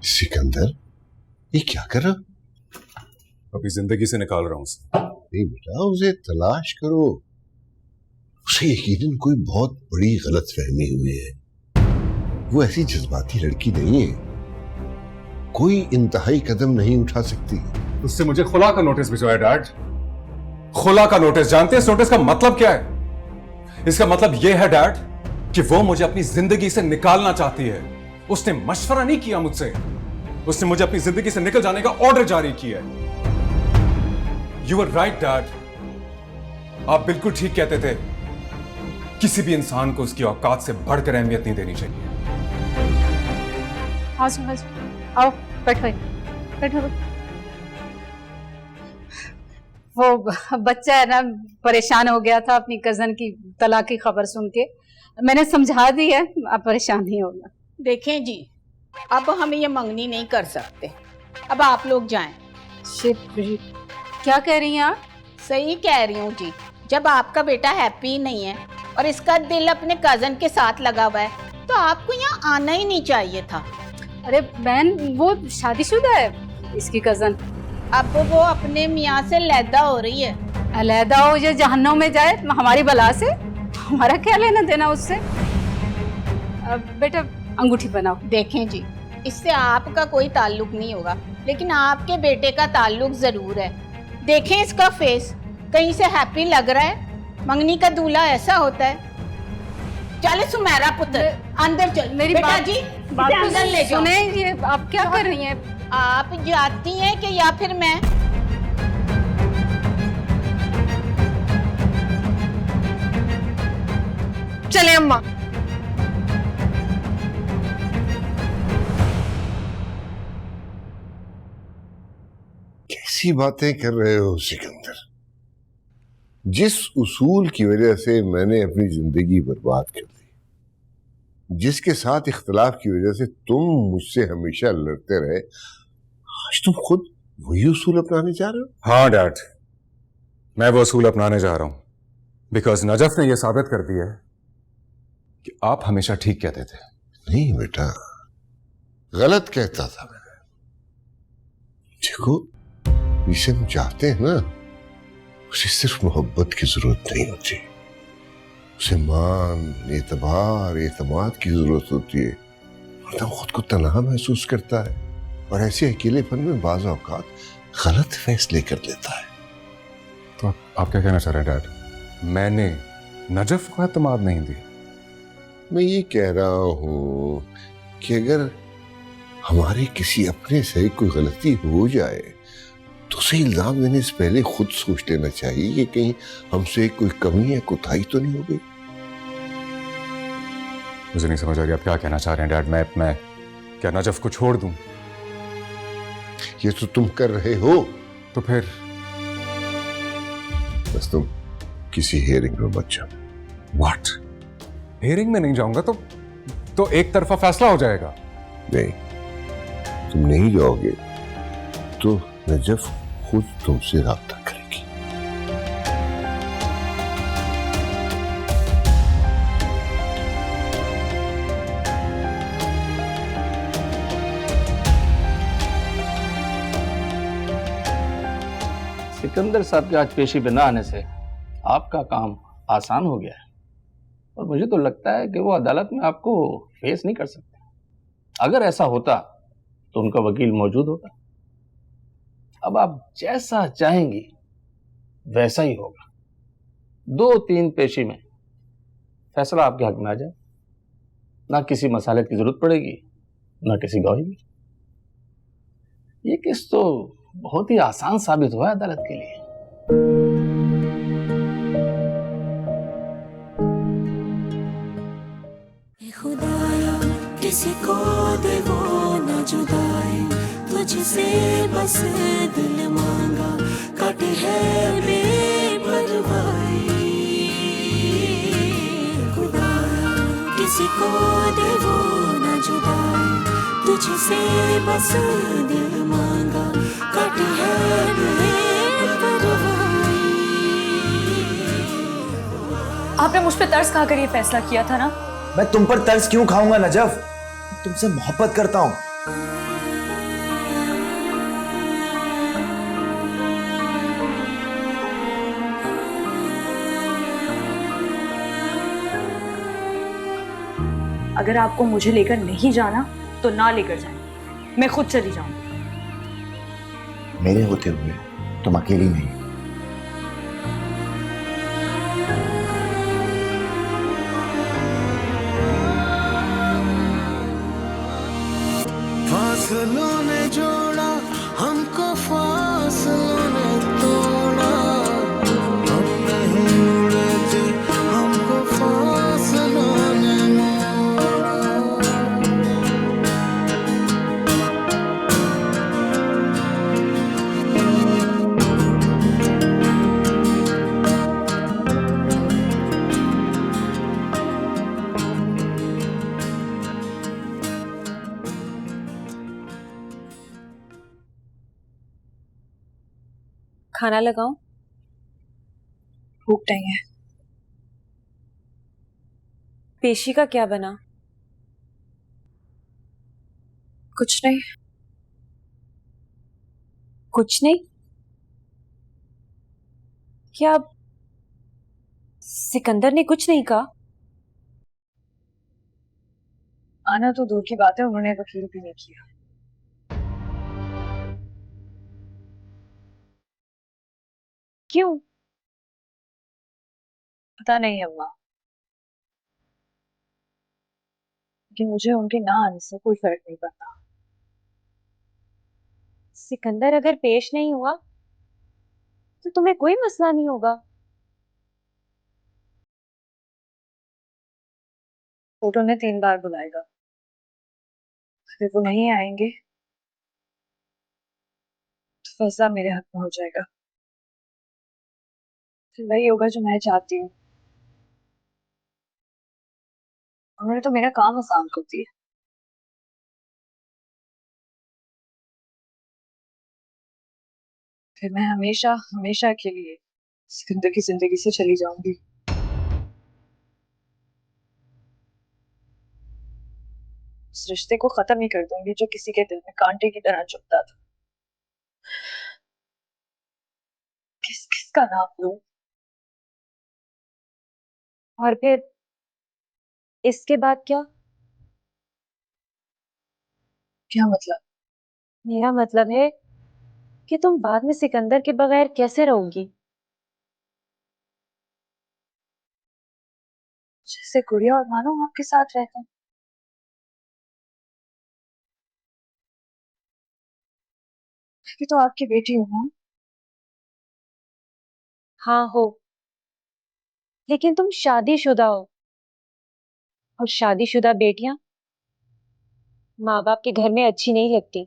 सिकंदर, ये क्या कर रहा? अपनी जिंदगी से निकाल रहा हूं उसे। नहीं बेटा, उसे तलाश करो। उसे यकीनन कोई बहुत बड़ी गलतफहमी हुई है। वो ऐसी जज्बाती लड़की नहीं है, कोई इंतहाई कदम नहीं उठा सकती। उससे मुझे खुला का नोटिस भिजवाया डैड। खुला का नोटिस, जानते हैं इस नोटिस का मतलब क्या है? इसका मतलब यह है डैड कि वो मुझे अपनी जिंदगी से निकालना चाहती है। उसने मशवरा नहीं किया मुझसे, उसने मुझे अपनी जिंदगी से निकल जाने का ऑर्डर जारी किया है। यू आर राइट डैड, आप बिल्कुल ठीक कहते थे। किसी भी इंसान को उसकी औकात से बढ़कर अहमियत नहीं देनी चाहिए। हाँ, आओ बैठो बैठो। वो बच्चा है ना, परेशान हो गया था अपनी कजन की तलाक की खबर सुन के। मैंने समझा दी है, आप परेशान नहीं होना। देखें जी, अब हम ये मंगनी नहीं कर सकते। अब आप लोग जाएं। क्या कह रही हैं आप? सही कह रही हूँ जी। जब आपका बेटा हैप्पी नहीं है और इसका दिल अपने कजन के साथ लगा हुआ है, तो आपको यहाँ आना ही नहीं चाहिए था। अरे बहन, वो शादीशुदा है इसकी कजन। अब वो अपने मियाँ से लैदा हो रही है। अलहदा हो या जहन्नुम में जाए, हमारी बला से हमारा क्या लेना देना उससे। बेटा अंगूठी बनाओ। देखें जी, इससे आपका कोई ताल्लुक नहीं होगा, लेकिन आपके बेटे का ताल्लुक जरूर है। देखें इसका फेस, कहीं से हैप्पी लग रहा है? मंगनी का दूल्हा ऐसा होता है। चले सुमेरा पुत्र, अंदर चल। मेरी बेटा बात जी, बात इसे अंदर ले जाओ। सुने, ये आप क्या कर रही हैं? आप जाती हैं कि या फिर मैं? चले अम्मा। कैसी बातें कर रहे हो सिकंदर? जिस उसूल की वजह से मैंने अपनी जिंदगी बर्बाद कर दी, जिसके साथ इख्तलाफ की वजह से तुम मुझसे हमेशा लड़ते रहे, आज तुम खुद वही उसूल अपनाने जा रहे हो? हाँ डैड, मैं वो उसूल अपनाने जा रहा हूं बिकॉज नजफ ने यह साबित कर दिया है कि आप हमेशा ठीक कहते थे। नहीं बेटा, गलत कहता था मैं। देखो, जिसे हम चाहते हैं ना, उसे सिर्फ मोहब्बत की जरूरत नहीं होती, उसे मान, एतबार, एतमाद की जरूरत होती है। वरना खुद को तन्हा महसूस करता है और ऐसे अकेलेपन में बाज़ औक़ात गलत फैसले कर लेता है। तो आप क्या कहना चाह रहे हैं डैड? मैंने नजफ को एतमाद नहीं दिया? मैं ये कह रहा हूं कि अगर हमारे किसी अपने से कोई गलती हो जाए तो उसे इल्जाम देने से पहले खुद सोच लेना चाहिए कि कहीं हमसे कोई कमी या कोताही तो नहीं हो गई। मुझे नहीं समझ आ गया आप क्या कहना चाह रहे हैं डैड। मैं क्या नजफ को छोड़ दूं? ये तो तुम कर रहे हो। तो फिर बस तुम किसी हेयरिंग में मत जाओ। व्हाट? हेयरिंग में नहीं जाऊंगा तो एक तरफा फैसला हो जाएगा। नहीं, तुम नहीं जाओगे तो नजफ खुद तुमसे राब्ता करेगी। सिकंदर साहब के आज पेशी बिना आने से आपका काम आसान हो गया है, और मुझे तो लगता है कि वो अदालत में आपको फेस नहीं कर सकते। अगर ऐसा होता तो उनका वकील मौजूद होता। अब आप जैसा चाहेंगी वैसा ही होगा। 2-3 पेशी में फैसला आपके हक में आ जाए। ना किसी मसालत की जरूरत पड़ेगी, ना किसी गवाही की। ये केस तो बहुत ही आसान साबित हुआ है अदालत के लिए। खुदाया किसी को दे वो न जुदाई, तुझसे बस दिल मांगा काटे है बेपरवाही। खुदाया किसी को दे वो न जुदाई, तुझसे बस दिल मांगा काटे है बेपरवाही। आपने मुझ पे तरस खाकर ये फैसला किया था ना? मैं तुम पर तरस क्यों खाऊंगा नजफ? तुमसे मोहब्बत करता हूं। अगर आपको मुझे लेकर नहीं जाना तो ना लेकर जाए, मैं खुद चली जाऊंगी। मेरे होते हुए तुम अकेली नहीं। फासलों ने जोड़ा हमको, फासलों ने तोड़ा। हम नहीं मुड़े थे, हमको फासलों ने मोड़ा। खाना लगाऊं? भूख नहीं है। पेशी का क्या बना? कुछ नहीं। कुछ नहीं? क्या सिकंदर ने कुछ नहीं कहा? आना तो दूर की बात है, उन्होंने वकील भी नहीं किया। क्यों? पता नहीं अम्मा, कि मुझे उनके ना आने से कोई फर्क नहीं पड़ता। सिकंदर अगर पेश नहीं हुआ तो तुम्हें कोई मसला नहीं होगा। फोटो ने 3 बार बुलाएगा, फिर वो नहीं आएंगे तो फैसला मेरे हक में हो जाएगा। फिर वही होगा जो मैं चाहती हूँ। उन्होंने तो मेरा काम आसान कर दिया। फिर मैं हमेशा हमेशा के लिए सिकंदर की जिंदगी से चली जाऊंगी। उस रिश्ते को खत्म ही कर दूंगी जो किसी के दिल में कांटे की तरह चुभता था। किस किस का नाम लूं? और फिर इसके बाद क्या? क्या मतलब? मेरा मतलब है कि तुम बाद में सिकंदर के बगैर कैसे रहोगी? जैसे गुड़िया और मानो आपके साथ रहते हैं। मैं भी तो आपकी बेटी हूँ ना। हाँ हो, लेकिन तुम शादीशुदा हो, और शादीशुदा बेटियां माँ बाप के घर में अच्छी नहीं लगती।